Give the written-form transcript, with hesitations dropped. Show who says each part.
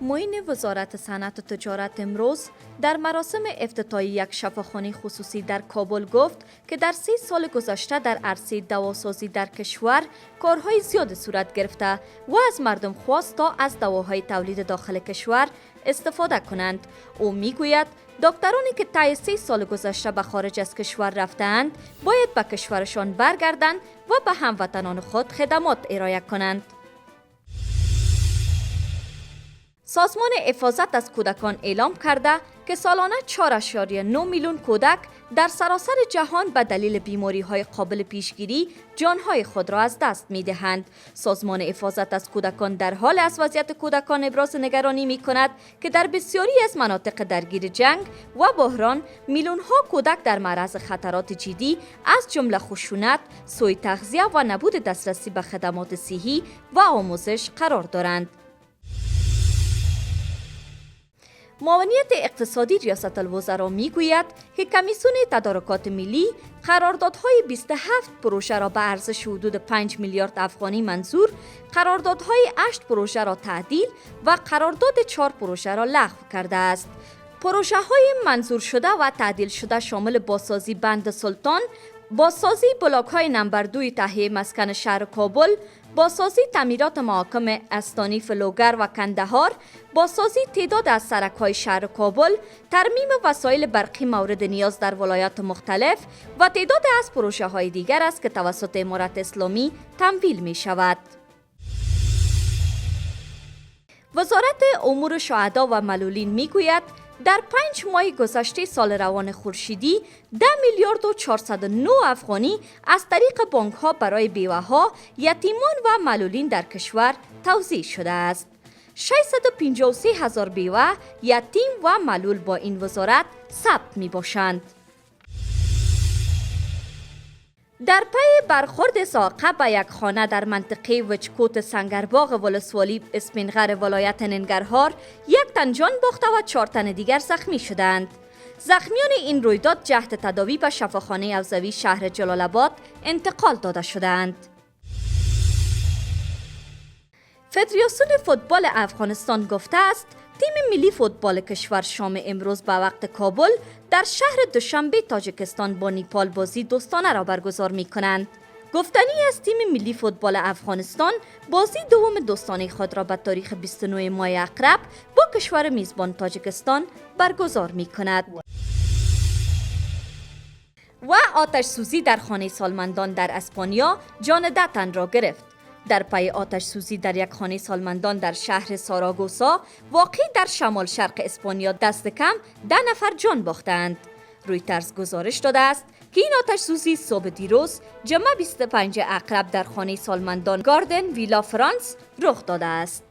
Speaker 1: معین وزارت صنعت و تجارت امروز در مراسم افتتاحی یک شفاخانه خصوصی در کابل گفت که در 3 سال گذشته در عرصه دواسازی در کشور کارهای زیاد صورت گرفته و از مردم خواست تا از دواهای تولید داخل کشور استفاده کنند. او میگوید دکترانی که طی 3 سال گذشته به خارج از کشور رفتند باید به کشورشان برگردند و به هموطنان خود خدمات ارائه کنند. سازمان حفاظت از کودکان اعلام کرده که سالانه 4.9 میلیون کودک در سراسر جهان به دلیل بیماری‌های قابل پیشگیری جانهای خود را از دست می‌دهند. سازمان حفاظت از کودکان در حال از وضعیت کودکان ابراز نگرانی می‌کند که در بسیاری از مناطق درگیر جنگ و بحران میلیون‌ها کودک در معرض خطرات جدی از جمله خشونت، سوء تغذیه و نبود دسترسی به خدمات صحی و آموزش قرار دارند. معاونیت اقتصادی ریاست الوزراء میگوید که کمیسیون تدارکات ملی قراردادهای 27 پروژه را به ارزش حدود 5 میلیارد افغانی منظور، قراردادهای 8 پروژه را تعدیل و قرارداد 4 پروژه را لغو کرده است. پروژه های منظور شده و تعدیل شده شامل بازسازی بند سلطان، بازسازی بلاک های نمبر 2 تهیه مسکن شهر کابل، بازسازی تعمیرات محاکم استانی فلوگر و کندهار، بازسازی تعداد از سرک های شهر کابل، ترمیم وسایل برقی مورد نیاز در ولایات مختلف و تعداد از پروژه های دیگر است که توسط امارت اسلامی تمویل می شود. وزارت امور شهدا و معلولین می گوید در 5 ماه گذشته سال روان خورشیدی 10 میلیارد و 409 افغانی از طریق بانک ها برای بیوه ها، یتیمان و معلولین در کشور توزیع شده است. 653 هزار بیوه، یتیم و معلول با این وزارت ثبت می باشند. در پی برخورد ساقه به یک خانه در منطقه وچکوت سنگرباغ ولسوالی اسپینغر ولایت ننگرهار 1 تن جان باخته و 4 تن دیگر زخمی شدند. زخمیان این رویداد جهت تداوی به شفاخانه عوضوی شهر جلال آباد انتقال داده شدند. فدراسیون فوتبال افغانستان گفته است تیم ملی فوتبال کشور شام امروز به وقت کابل در شهر دوشنبه تاجیکستان با نیپال بازی دوستانه را برگزار می کنند. گفتنی از تیم ملی فوتبال افغانستان بازی دوم دوستانه خود را به تاریخ 29 ماه اقرب با کشور میزبان تاجیکستان برگزار می کند. و آتش سوزی در خانه سالمندان در اسپانیا جان 10 تن را گرفت. در پی آتش سوزی در یک خانه سالمندان در شهر ساراگوسا واقع در شمال شرق اسپانیا دست کم 10 نفر جان باختند. رویترز گزارش داده است که این آتش سوزی صبح دیروز جمعه 25 اقرب در خانه سالمندان گاردن ویلا فرانس رخ داده است.